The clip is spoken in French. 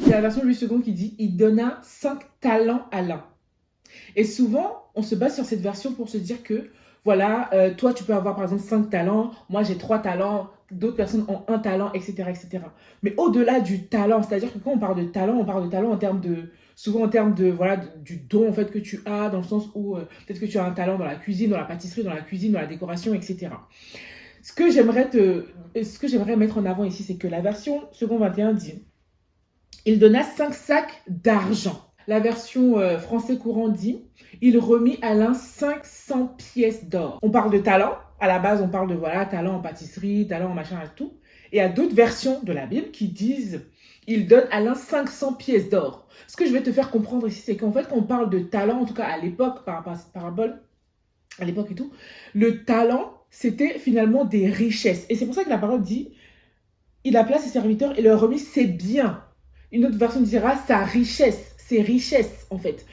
C'est la version Louis II qui dit « Il donna 5 talents à l'un ». Et souvent, on se base sur cette version pour se dire que, voilà, toi, tu peux avoir par exemple 5 talents, moi j'ai 3 talents, d'autres personnes ont un talent, etc. etc. Mais au-delà du talent, c'est-à-dire que quand on parle de talent en termes de, souvent en termes de, voilà, du don en fait que tu as, dans le sens où peut-être que tu as un talent dans la cuisine, dans la pâtisserie, dans la cuisine, dans la décoration, etc. Ce que j'aimerais mettre en avant ici, c'est que la version second 21 dit il donna 5 sacs d'argent. La version français courant dit il remit à l'un 500 pièces d'or. On parle de talent. À la base, on parle de voilà, talent en pâtisserie, talent en machin et tout. Et il y a d'autres versions de la Bible qui disent il donne à l'un 500 pièces d'or. Ce que je vais te faire comprendre ici, c'est qu'en fait, quand on parle de talent, en tout cas à l'époque, par rapport à cette parabole, à l'époque et tout, le talent, c'était finalement des richesses. Et c'est pour ça que la parole dit il appela ses serviteurs et leur remit ses biens. Une autre version dira sa richesse, ses richesses en fait.